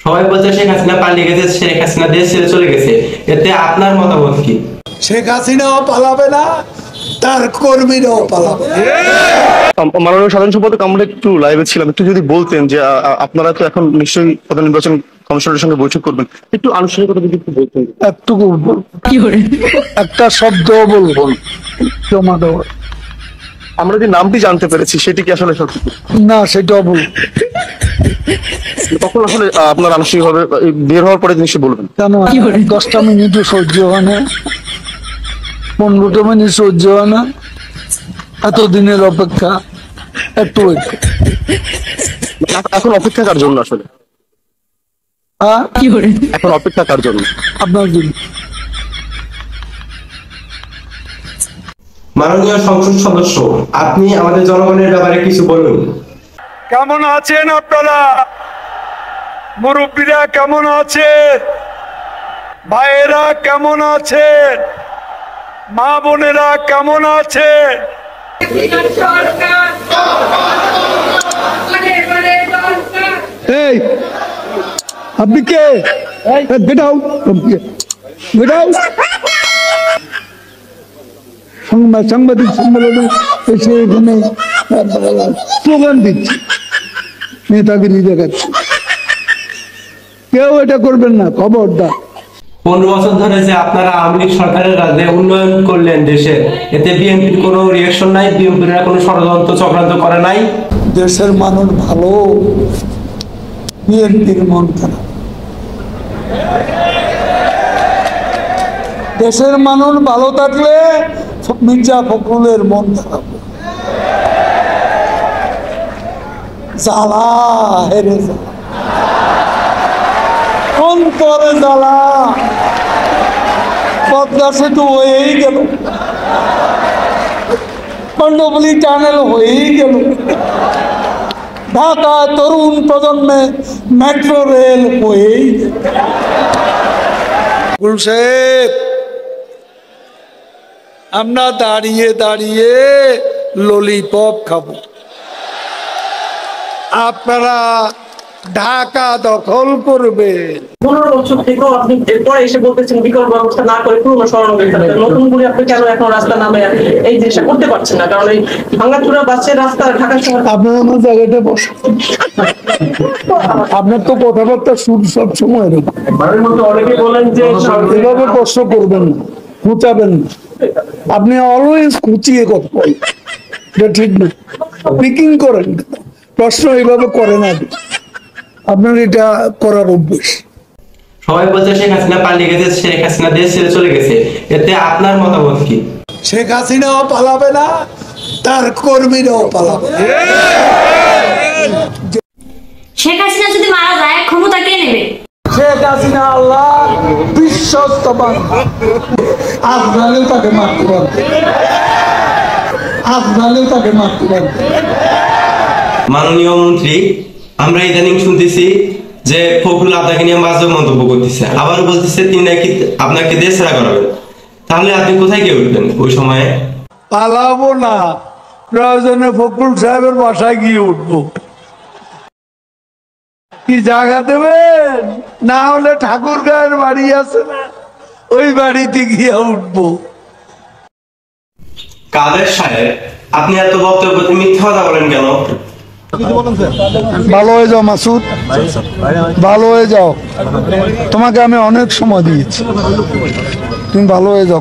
সবাই বলছে শেখ হাসিনা পালিয়ে গেছে, শেখ হাসিনা দেশ ছেড়ে চলে গেছে, এতে আপনার মতামত কি? শেখ হাসিনাও পালাবে না, তার কর্মীরাও পালাবে। মাননীয় সাধারণ সম্পাদক, আমরা একটু লাইভে ছিলাম, একটু যদি বলতেন যে আপনারা তো এখন নিশ্চয়ই প্রধান নির্বাচন কমিশনের সঙ্গে বৈঠক করবেন, একটু আনুষ্ঠানিকতা যদি একটু বলতেন। একটুকু একটা শব্দ বলবো জমা দেওয়ার। আমরা যে নামটি জানতে পেরেছি সেটি কি আসলে সত্যি না, সেটাও বল। তখন আসলে আপনার আনুষ্ঠানিকভাবে বের হওয়ার পরে জিনিসটা বলবেন। কেন 10টা মিনিটও সহ্য হয় না, 15টা মিনিট সহ্য হয় না, এতদিনের অপেক্ষা একটু এখন অপেক্ষা কার জন্য আসলে? এখন অপেক্ষা কার জন্য? আপনার জন্য। মাননীয় সংসদ সদস্য, আপনি আমাদের জনগণের ব্যাপারে কিছু বলুন। কেমন আছেন আপনারা? মুরব্বীরা কেমন আছে? ভাইয়েরা কেমন আছে? মা বোনেরা কেমন আছে? এই আপনি কে? বেটাও বেটাও। সাংবাদিক সম্মেলনে এসে এখানে স্লোগান দিচ্ছে, নেতাগিরি দেখাচ্ছে। কেউ এটা করবেন না, খবরদার। 15 বছর ধরে যে আপনারা আওয়ামী লীগ সরকারের রাজ্যে উন্নয়ন করলেন দেশে, এতে বিএনপির কোনো রিঅ্যাকশন নাই? বিএনপিরা কোনো ষড়যন্ত্র চক্রান্ত করে নাই? দেশের মানুষ ভালো, বিএনপির মন খারাপ। দেশের মানুষ ভালো থাকলে মির্জা ফখরুলের মন খারাপ। জ্বালা হেরে জ্বালা, অন্তরে জ্বালা। পদ্মা সেতু হয়েই গেল, কন্ডবলি টানেল হয়েই গেল, ঢাকা তরুণ প্রজন্মে মেট্রো রেল হয়েই গেল। সাহেব, আমরা দাঁড়িয়ে দাঁড়িয়ে ললিপপ খাবো, আপনারা ঢাকা দখল করবেন। 15 বছর থেকেও আপনি এরপরে এসে বলতেছেন বিকল্প ব্যবস্থা না করে পুরনো স্মরণে নতুন করে আপনি কেন এখন রাস্তা নামে এই জিনিসটা করতে পারছেন না? কারণ এই ভাঙাচুরা বাসের রাস্তা ঢাকা শহর। আপনার আমার জায়গাটা বসে, আপনার তো কথাবার্তা সুর সব সময় অনেকে বলেন যে এভাবে প্রশ্ন করবেন না, খুঁচাবেন না। আপনি অলওয়েজ খুঁচিয়ে কথা বলেন, এটা ঠিক না। পিকিং করেন, প্রশ্ন এইভাবে করে না, আপনার এটা করার অভ্যেস। সবাই বলছে শেখ হাসিনা পালিয়ে গেছে, শেখ হাসিনা দেশ ছেড়ে চলে গেছে, এতে আপনার মতামত কি? শেখ হাসিনাও পালাবে না, তার কর্মীরাও পালাবে না। শেখ হাসিনা যদি মারা যায় ক্ষমতা কে নেবে? শেখ হাসিনা আল্লাহ বিশ্বস্ত বান্দা, আফগানেও তাকে মারতে পারবে, আফগানেও তাকে মারতে পারবে। মাননীয় মন্ত্রী, আমরা ইদানিং শুনতেছি যে ফখরুল আপনাকে নিয়ে বাজে মন্তব্য করতেছে, আবার বলতেছে তিনি নাকি আপনাকে দেশ ছাড়া করাবেন। তাহলে আপনি কোথায় গিয়ে উঠবেন ওই সময়ে? পালাবো না, প্রয়োজনে ফখরুল সাহেবের বাসায় গিয়ে উঠবো। কি জায়গা দেবেন? না হলে ঠাকুর গায়ের বাড়ি আছে না, ওই বাড়িতে গিয়ে উঠবো। কাদের সাহেব, আপনি এত বক্তব্য মিথ্যা কথা বলেন কেন? ভালো হয়ে যাও মাসুদ, ভালো হয়ে যাও। তোমাকে আমি অনেক সময় দিয়েছি, তুমি ভালো হয়ে যাও।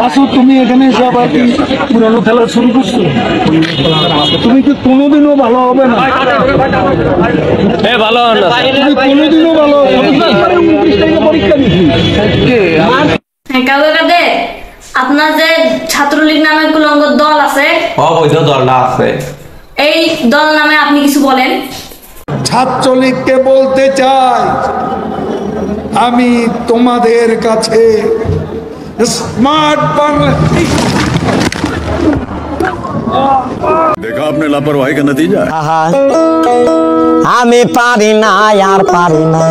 মাসুদ, তুমি এখানে এসে আবার পুরানো খেলা শুরু করছো, তুমি কি কোনোদিনও ভালো হবে না? তুমি কোনোদিনও ভালো হবে না। পরীক্ষা দিচ্ছি। কাদে আপনার যে ছাত্রলীগ নামে কুলঙ্গ দল আছে, অবৈধ দলটা আছে, এই দল নামে আপনি কিছু বলেন। ছাত্রলীগকে বলতে চাই, আমি তোমাদের কাছে स्मार्ट बांग्ला। देखा आपने लापरवाही का नतीजा। हमें पारी ना यार, पारी ना।